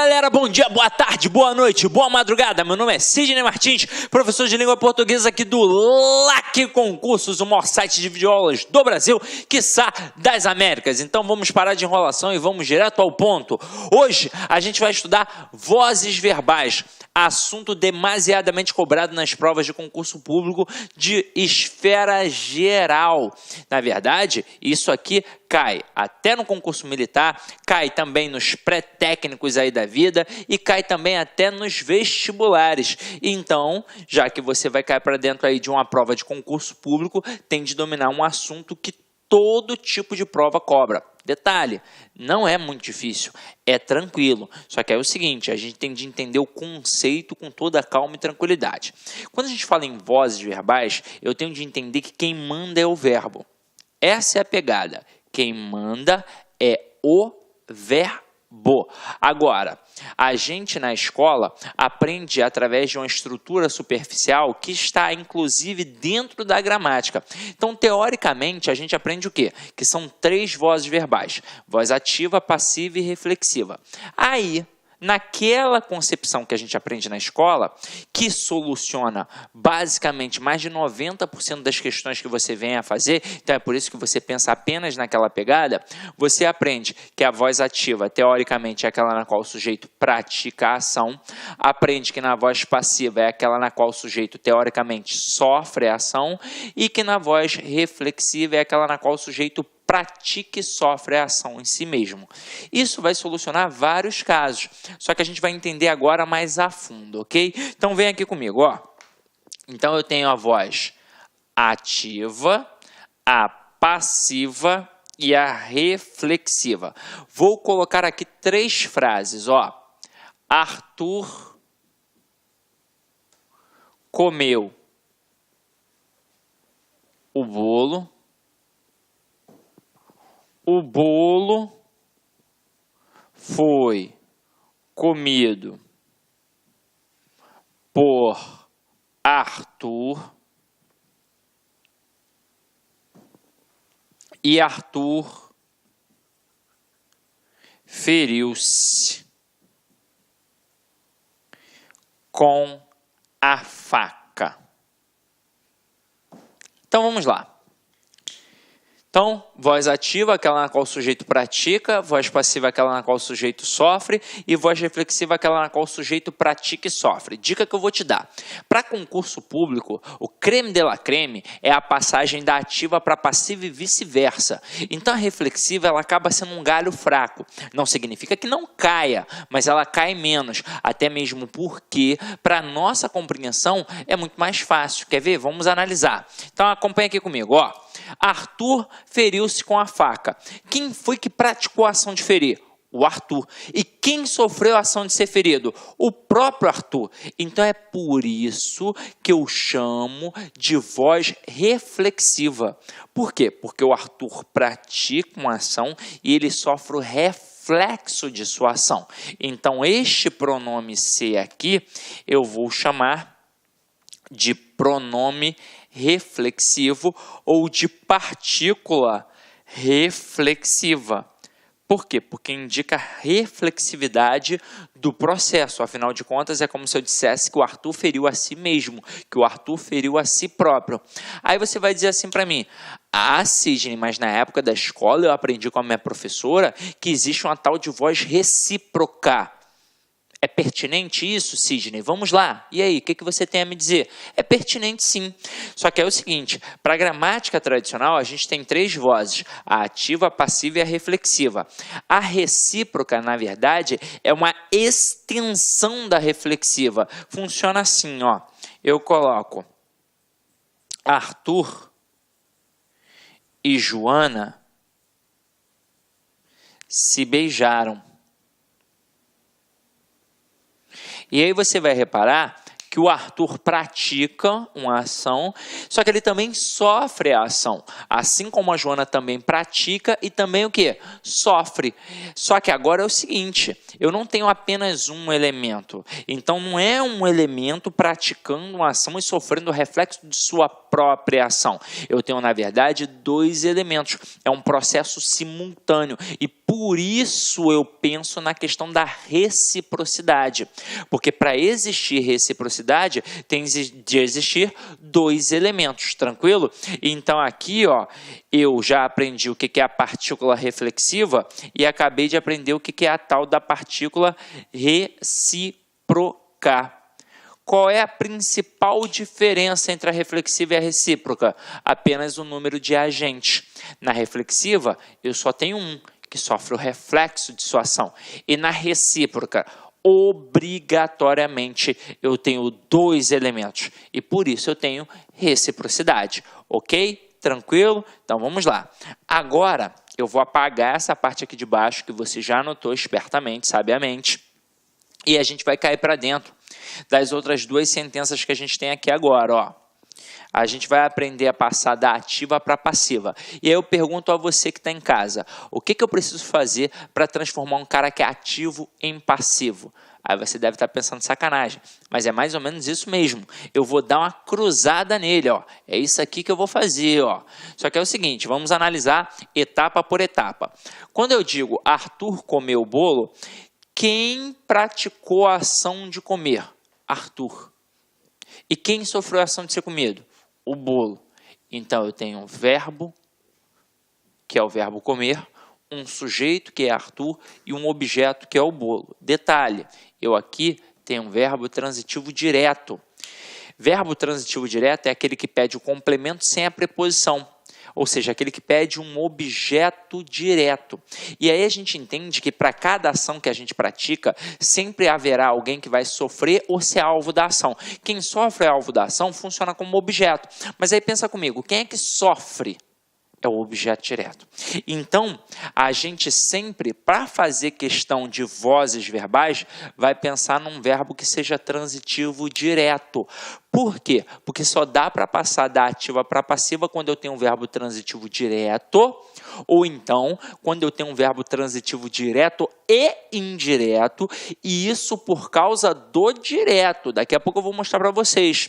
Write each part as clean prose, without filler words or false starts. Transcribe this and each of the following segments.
Galera, bom dia, boa tarde, boa noite, boa madrugada. Meu nome é Sidney Martins, professor de língua portuguesa aqui do LAC Concursos, o maior site de videoaulas do Brasil, quiçá das Américas. Então vamos parar de enrolação e vamos direto ao ponto. Hoje a gente vai estudar vozes verbais, assunto demasiadamente cobrado nas provas de concurso público de esfera geral. Na verdade, isso aqui cai até no concurso militar, cai também nos pré-técnicos aí da vida e cai também até nos vestibulares. Então, já que você vai cair para dentro aí de uma prova de concurso público, tem de dominar um assunto que todo tipo de prova cobra. Detalhe, não é muito difícil, é tranquilo. Só que é o seguinte, a gente tem de entender o conceito com toda a calma e tranquilidade. Quando a gente fala em vozes verbais, eu tenho de entender que quem manda é o verbo. Essa é a pegada. Quem manda é o verbo. Agora, a gente na escola aprende através de uma estrutura superficial que está inclusive dentro da gramática. Então, teoricamente, a gente aprende o quê? Que são 3 vozes verbais: voz ativa, passiva e reflexiva. Aí, naquela concepção que a gente aprende na escola, que soluciona basicamente mais de 90% das questões que você vem a fazer, então é por isso que você pensa apenas naquela pegada, você aprende que a voz ativa, teoricamente, é aquela na qual o sujeito pratica a ação, aprende que na voz passiva é aquela na qual o sujeito, teoricamente, sofre a ação, e que na voz reflexiva é aquela na qual o sujeito pratica e sofre a ação em si mesmo. Isso vai solucionar vários casos, só que a gente vai entender agora mais a fundo, ok? Então vem aqui comigo, ó. Então eu tenho a voz ativa, a passiva e a reflexiva. Vou colocar aqui 3 frases, ó. Arthur comeu o bolo. O bolo foi comido por Arthur e Arthur feriu-se com a faca. Então vamos lá. Então, voz ativa, aquela na qual o sujeito pratica, voz passiva, aquela na qual o sujeito sofre, e voz reflexiva, aquela na qual o sujeito pratica e sofre. Dica que eu vou te dar. Para concurso público, o creme de la creme é a passagem da ativa para passiva e vice-versa. Então, a reflexiva ela acaba sendo um galho fraco. Não significa que não caia, mas ela cai menos, até mesmo porque, para nossa compreensão, é muito mais fácil. Quer ver? Vamos analisar. Então, acompanha aqui comigo, ó. Arthur feriu-se com a faca. Quem foi que praticou a ação de ferir? O Arthur. E quem sofreu a ação de ser ferido? O próprio Arthur. Então é por isso que eu chamo de voz reflexiva. Por quê? Porque o Arthur pratica uma ação e ele sofre o reflexo de sua ação. Então este pronome ser aqui eu vou chamar de pronome reflexivo ou de partícula reflexiva. Por quê? Porque indica reflexividade do processo. Afinal de contas, é como se eu dissesse que o Arthur feriu a si mesmo, que o Arthur feriu a si próprio. Aí você vai dizer assim para mim: ah, Sidney, mas na época da escola eu aprendi com a minha professora que existe uma tal de voz recíproca. É pertinente isso, Sidney? Vamos lá. E aí, o que você tem a me dizer? É pertinente sim. Só que é o seguinte, para a gramática tradicional, a gente tem 3 vozes, a ativa, a passiva e a reflexiva. A recíproca, na verdade, é uma extensão da reflexiva. Funciona assim, ó. Eu coloco Arthur e Joana se beijaram. E aí você vai reparar que o Arthur pratica uma ação, só que ele também sofre a ação. Assim como a Joana também pratica e também o quê? Sofre. Só que agora é o seguinte, eu não tenho apenas um elemento. Então não é um elemento praticando uma ação e sofrendo o reflexo de sua própria ação. Eu tenho, na verdade, dois elementos. É um processo simultâneo e por isso eu penso na questão da reciprocidade. Porque para existir reciprocidade, tem de existir dois elementos, tranquilo? Então aqui, ó, eu já aprendi o que é a partícula reflexiva e acabei de aprender o que é a tal da partícula recíproca. Qual é a principal diferença entre a reflexiva e a recíproca? Apenas o número de agentes. Na reflexiva, eu só tenho um, que sofre o reflexo de sua ação. E na recíproca, obrigatoriamente, eu tenho dois elementos. E por isso eu tenho reciprocidade. Ok? Tranquilo? Então vamos lá. Agora, eu vou apagar essa parte aqui de baixo, que você já anotou espertamente, sabiamente. E a gente vai cair para dentro das outras duas sentenças que a gente tem aqui agora, ó. A gente vai aprender a passar da ativa para a passiva. E aí eu pergunto a você que está em casa, o que eu preciso fazer para transformar um cara que é ativo em passivo? Aí você deve estar pensando sacanagem, mas é mais ou menos isso mesmo. Eu vou dar uma cruzada nele, ó. É isso aqui que eu vou fazer, ó. Só que é o seguinte, vamos analisar etapa por etapa. Quando eu digo Arthur comeu o bolo, quem praticou a ação de comer? Arthur. E quem sofreu a ação de ser comido? O bolo. Então, eu tenho um verbo, que é o verbo comer, um sujeito, que é Arthur, e um objeto, que é o bolo. Detalhe, eu aqui tenho um verbo transitivo direto. Verbo transitivo direto é aquele que pede o complemento sem a preposição. Ou seja, aquele que pede um objeto direto. E aí a gente entende que para cada ação que a gente pratica, sempre haverá alguém que vai sofrer ou ser alvo da ação. Quem sofre é alvo da ação funciona como objeto. Mas aí pensa comigo, quem é que sofre? É o objeto direto. Então, a gente sempre, para fazer questão de vozes verbais, vai pensar num verbo que seja transitivo direto. Por quê? Porque só dá para passar da ativa para a passiva quando eu tenho um verbo transitivo direto, ou então, quando eu tenho um verbo transitivo direto e indireto, e isso por causa do direto. Daqui a pouco eu vou mostrar para vocês.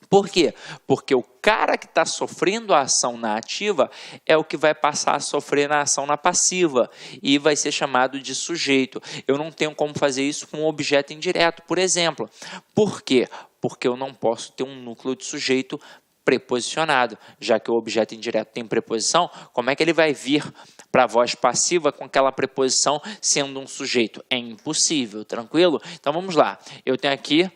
Por quê? Porque o cara que está sofrendo a ação na ativa é o que vai passar a sofrer na ação na passiva e vai ser chamado de sujeito. Eu não tenho como fazer isso com um objeto indireto, por exemplo. Por quê? Porque eu não posso ter um núcleo de sujeito preposicionado, já que o objeto indireto tem preposição, como é que ele vai vir para a voz passiva com aquela preposição sendo um sujeito? É impossível, tranquilo? Então vamos lá, eu tenho aqui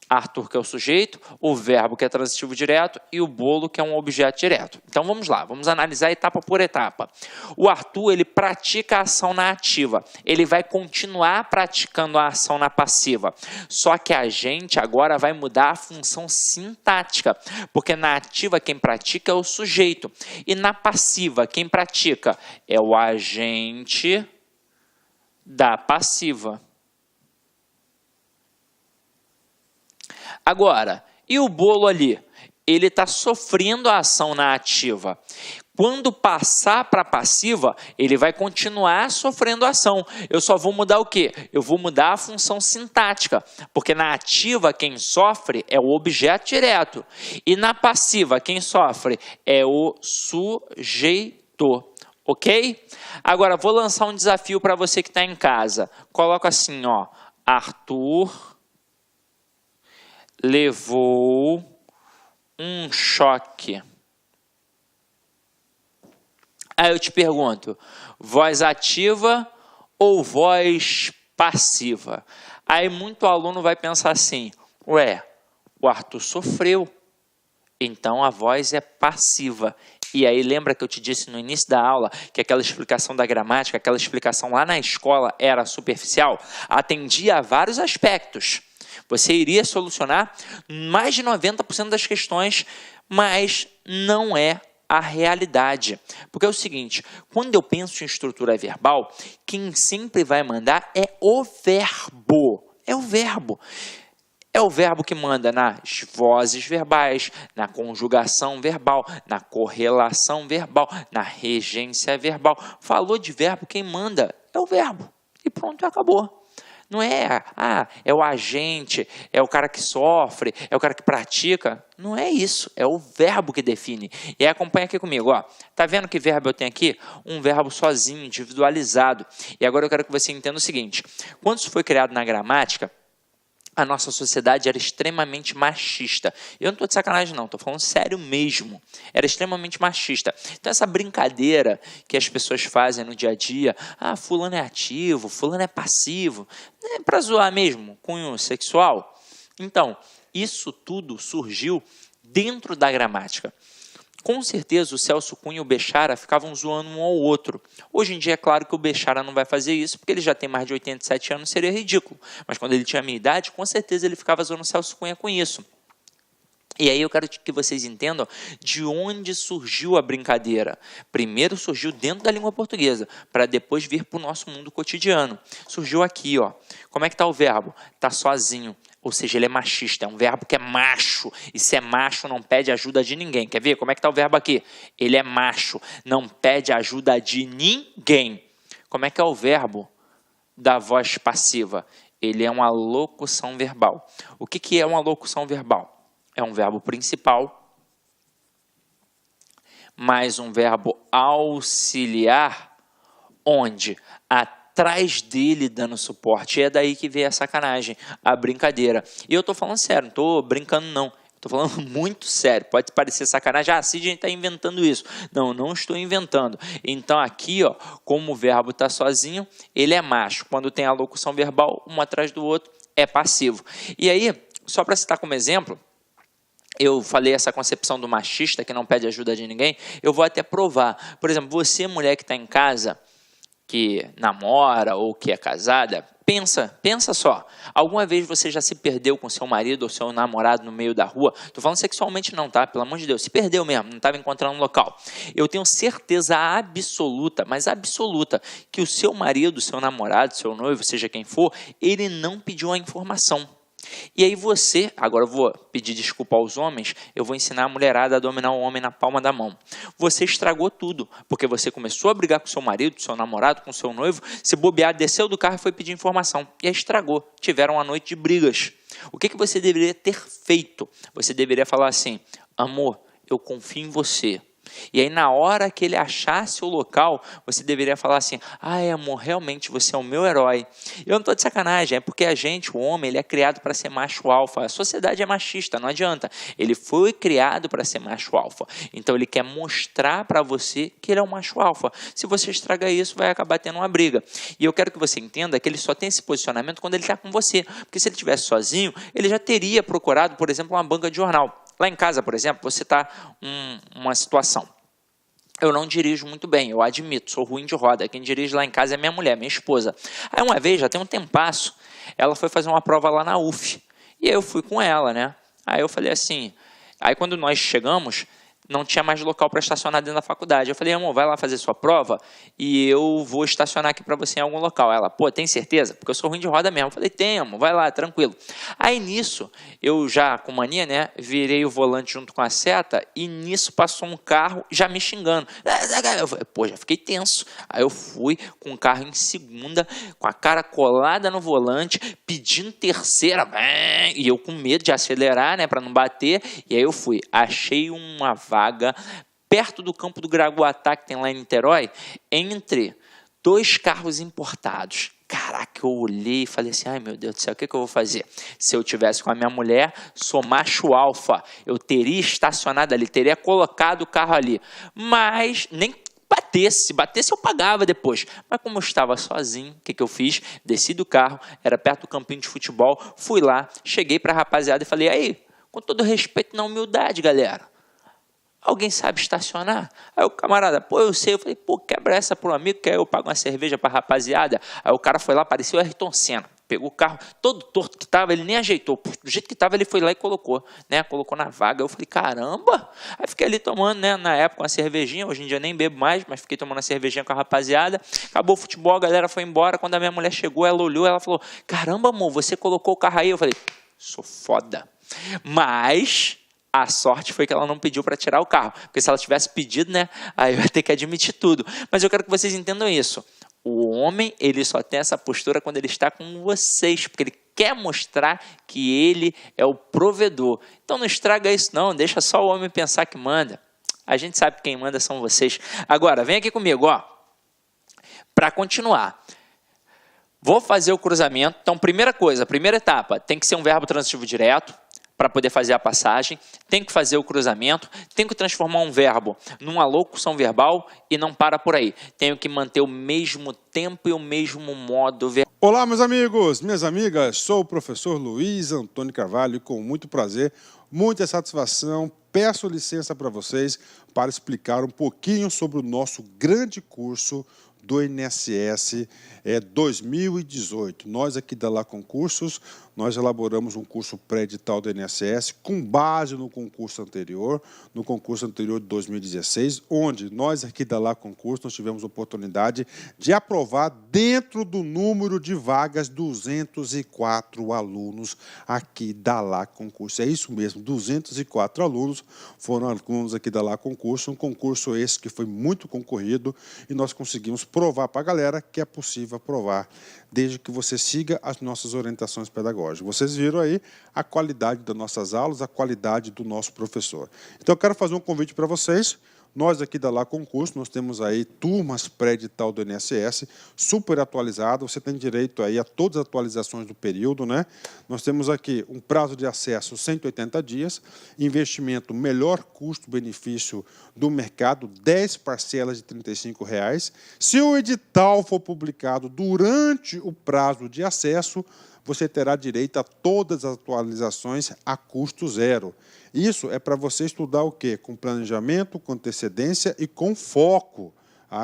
Arthur, que é o sujeito, o verbo, que é transitivo direto, e o bolo, que é um objeto direto. Então, vamos lá, vamos analisar etapa por etapa. O Arthur, ele pratica a ação na ativa. Ele vai continuar praticando a ação na passiva. Só que a gente agora vai mudar a função sintática, porque na ativa quem pratica é o sujeito. E na passiva, quem pratica é o agente da passiva. Agora, e o bolo ali? Ele está sofrendo a ação na ativa. Quando passar para a passiva, ele vai continuar sofrendo a ação. Eu só vou mudar o quê? Eu vou mudar a função sintática, porque na ativa quem sofre é o objeto direto. E na passiva quem sofre é o sujeito. Ok? Agora, vou lançar um desafio para você que está em casa. Coloca assim, ó, Arthur levou um choque. Aí eu te pergunto, voz ativa ou voz passiva? Aí muito aluno vai pensar assim, ué, o Arthur sofreu, então a voz é passiva. E aí lembra que eu te disse no início da aula que aquela explicação da gramática, aquela explicação lá na escola era superficial? Atendia a vários aspectos. Você iria solucionar mais de 90% das questões, mas não é a realidade. Porque é o seguinte, quando eu penso em estrutura verbal, quem sempre vai mandar é o verbo. É o verbo. É o verbo que manda nas vozes verbais, na conjugação verbal, na correlação verbal, na regência verbal. Falou de verbo, quem manda é o verbo. E pronto, acabou. Não é, é o agente, é o cara que sofre, é o cara que pratica. Não é isso, é o verbo que define. E aí acompanha aqui comigo, ó. Tá vendo que verbo eu tenho aqui? Um verbo sozinho, individualizado. E agora eu quero que você entenda o seguinte. Quando isso foi criado na gramática, a nossa sociedade era extremamente machista. Eu não estou de sacanagem não, estou falando sério mesmo. Era extremamente machista. Então essa brincadeira que as pessoas fazem no dia a dia, fulano é ativo, fulano é passivo, é para zoar mesmo, cunho sexual. Então, isso tudo surgiu dentro da gramática. Com certeza o Celso Cunha e o Bechara ficavam zoando um ao outro. Hoje em dia é claro que o Bechara não vai fazer isso, porque ele já tem mais de 87 anos, seria ridículo. Mas quando ele tinha a minha idade, com certeza ele ficava zoando o Celso Cunha com isso. E aí eu quero que vocês entendam de onde surgiu a brincadeira. Primeiro surgiu dentro da língua portuguesa, para depois vir para o nosso mundo cotidiano. Surgiu aqui, ó. Como é que está o verbo? Está sozinho. Ou seja, ele é machista, é um verbo que é macho. E se é macho, não pede ajuda de ninguém. Quer ver? Como é que está o verbo aqui? Ele é macho, não pede ajuda de ninguém. Como é que é o verbo da voz passiva? Ele é uma locução verbal. O que é uma locução verbal? É um verbo principal, mais um verbo auxiliar, onde atrás dele dando suporte. E é daí que vem a sacanagem, a brincadeira. E eu estou falando sério, não estou brincando não. Estou falando muito sério. Pode parecer sacanagem. Sidney está inventando isso. Não, não estou inventando. Então aqui, ó, como o verbo está sozinho, ele é macho. Quando tem a locução verbal, um atrás do outro, é passivo. E aí, só para citar como exemplo, eu falei essa concepção do machista que não pede ajuda de ninguém, eu vou até provar. Por exemplo, você, mulher que está em casa, que namora ou que é casada, pensa só. Alguma vez você já se perdeu com seu marido ou seu namorado no meio da rua? Estou falando sexualmente não, tá? Pelo amor de Deus. Se perdeu mesmo, não estava encontrando um local. Eu tenho certeza absoluta, mas absoluta, que o seu marido, seu namorado, seu noivo, seja quem for, ele não pediu a informação. E aí você, agora eu vou pedir desculpa aos homens, eu vou ensinar a mulherada a dominar o homem na palma da mão. Você estragou tudo, porque você começou a brigar com seu marido, seu namorado, com seu noivo, se bobear, desceu do carro e foi pedir informação. E aí estragou, tiveram uma noite de brigas. O que você deveria ter feito? Você deveria falar assim, amor, eu confio em você. E aí na hora que ele achasse o local, você deveria falar assim, amor, realmente você é o meu herói. Eu não estou de sacanagem, é porque a gente, o homem, ele é criado para ser macho alfa. A sociedade é machista, não adianta. Ele foi criado para ser macho alfa. Então ele quer mostrar para você que ele é um macho alfa. Se você estragar isso, vai acabar tendo uma briga. E eu quero que você entenda que ele só tem esse posicionamento quando ele está com você. Porque se ele estivesse sozinho, ele já teria procurado, por exemplo, uma banca de jornal. Lá em casa, por exemplo, você está uma situação. Eu não dirijo muito bem, eu admito, sou ruim de roda. Quem dirige lá em casa é minha mulher, minha esposa. Aí uma vez, já tem um tempasso, ela foi fazer uma prova lá na UF. E aí eu fui com ela, né? Aí eu falei assim, aí quando nós chegamos, não tinha mais local para estacionar dentro da faculdade. Eu falei, amor, vai lá fazer sua prova e eu vou estacionar aqui para você em algum local. Ela, pô, tem certeza? Porque eu sou ruim de roda mesmo. Eu falei, tem, amor, vai lá, tranquilo. Aí nisso, eu já com mania, né, virei o volante junto com a seta e nisso passou um carro já me xingando. Eu falei, pô, já fiquei tenso. Aí eu fui com o carro em segunda, com a cara colada no volante, pedindo terceira, e eu com medo de acelerar, né, para não bater. E aí eu fui, achei uma vaga perto do campo do Gragoatá, que tem lá em Niterói, entre dois carros importados. Caraca, eu olhei e falei assim, ai meu Deus do céu, o que eu vou fazer? Se eu tivesse com a minha mulher, sou macho alfa, eu teria estacionado ali, teria colocado o carro ali, mas nem se batesse eu pagava depois, mas como eu estava sozinho, o que eu fiz? Desci do carro, era perto do campinho de futebol, fui lá, cheguei para a rapaziada e falei, aí, com todo respeito na humildade, galera, alguém sabe estacionar? Aí o camarada, pô, eu sei. Eu falei, pô, quebra essa pro amigo, que aí eu pago uma cerveja pra rapaziada. Aí o cara foi lá, parecia o Ayrton Senna. Pegou o carro todo torto que tava, ele nem ajeitou. Do jeito que tava, ele foi lá e colocou, né? Colocou na vaga. Eu falei, caramba! Aí fiquei ali tomando, né? Na época, uma cervejinha. Hoje em dia nem bebo mais, mas fiquei tomando uma cervejinha com a rapaziada. Acabou o futebol, a galera foi embora. Quando a minha mulher chegou, ela olhou, ela falou, caramba, amor, você colocou o carro aí? Eu falei, sou foda. Mas a sorte foi que ela não pediu para tirar o carro. Porque se ela tivesse pedido, né, aí eu ia ter que admitir tudo. Mas eu quero que vocês entendam isso. O homem, ele só tem essa postura quando ele está com vocês, porque ele quer mostrar que ele é o provedor. Então não estraga isso não, deixa só o homem pensar que manda. A gente sabe que quem manda são vocês. Agora, vem aqui comigo, ó. Para continuar. Vou fazer o cruzamento. Então, primeira coisa, primeira etapa, tem que ser um verbo transitivo direto para poder fazer a passagem, tem que fazer o cruzamento, tem que transformar um verbo numa locução verbal e não para por aí. Tenho que manter o mesmo tempo e o mesmo modo verbal. Olá, meus amigos, minhas amigas, sou o professor Luiz Antônio Carvalho e com muito prazer, muita satisfação, peço licença para vocês para explicar um pouquinho sobre o nosso grande curso do INSS 2018. Nós aqui da Lá Concursos, nós elaboramos um curso pré-edital do INSS com base no concurso anterior de 2016, onde nós aqui da Lá Concursos nós tivemos a oportunidade de aprovar dentro do número de vagas 204 alunos aqui da Lá Concurso. É isso mesmo, 204 alunos foram alunos aqui da Lá Concurso, um concurso esse que foi muito concorrido e nós conseguimos provar para a galera que é possível aprovar, desde que você siga as nossas orientações pedagógicas. Vocês viram aí a qualidade das nossas aulas, a qualidade do nosso professor. Então, eu quero fazer um convite para vocês. Nós aqui da Lá Concurso, nós temos aí turmas pré-edital do INSS, super atualizado, você tem direito aí a todas as atualizações do período, né? Nós temos aqui um prazo de acesso 180 dias, investimento melhor custo-benefício do mercado, 10 parcelas de R$ 35,00. Se o edital for publicado durante o prazo de acesso, você terá direito a todas as atualizações a custo zero. Isso é para você estudar o quê? Com planejamento, com antecedência e com foco.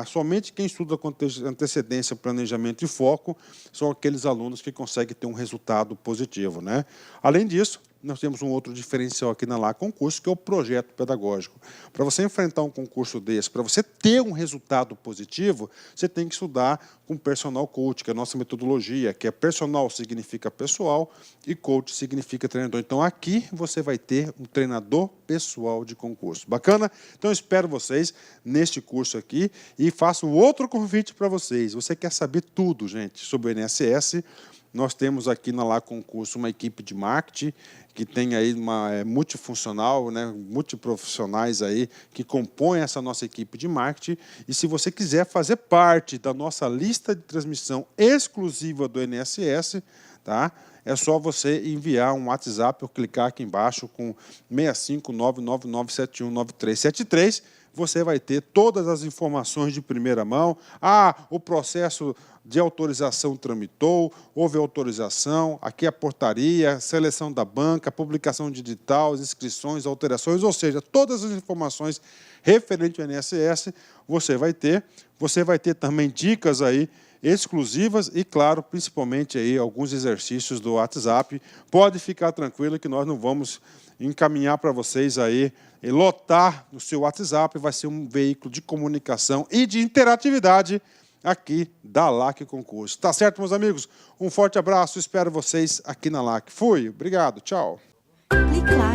Somente quem estuda com antecedência, planejamento e foco são aqueles alunos que conseguem ter um resultado positivo, né? Além disso, nós temos um outro diferencial aqui na Lá Concurso, que é o projeto pedagógico. Para você enfrentar um concurso desse, para você ter um resultado positivo, você tem que estudar com personal coach, que é a nossa metodologia, que é personal significa pessoal e coach significa treinador. Então, aqui você vai ter um treinador pessoal de concurso. Bacana? Então, eu espero vocês neste curso aqui e faço um outro convite para vocês. Você quer saber tudo, gente, sobre o INSS? Nós temos aqui na Lá Concurso uma equipe de marketing que tem aí uma multifuncional, né, multiprofissionais aí que compõem essa nossa equipe de marketing. E se você quiser fazer parte da nossa lista de transmissão exclusiva do INSS, tá? É só você enviar um WhatsApp ou clicar aqui embaixo com 65999719373. Você vai ter todas as informações de primeira mão. O processo de autorização tramitou, houve autorização, aqui a portaria, seleção da banca, publicação digital, as inscrições, alterações, ou seja, todas as informações referentes ao INSS você vai ter. Você vai ter também dicas aí exclusivas e, claro, principalmente aí alguns exercícios do WhatsApp. Pode ficar tranquilo que nós não vamos encaminhar para vocês aí e lotar o seu WhatsApp, vai ser um veículo de comunicação e de interatividade aqui da LAC Concurso. Tá certo, meus amigos? Um forte abraço, espero vocês aqui na LAC. Fui, obrigado, tchau. Clique lá.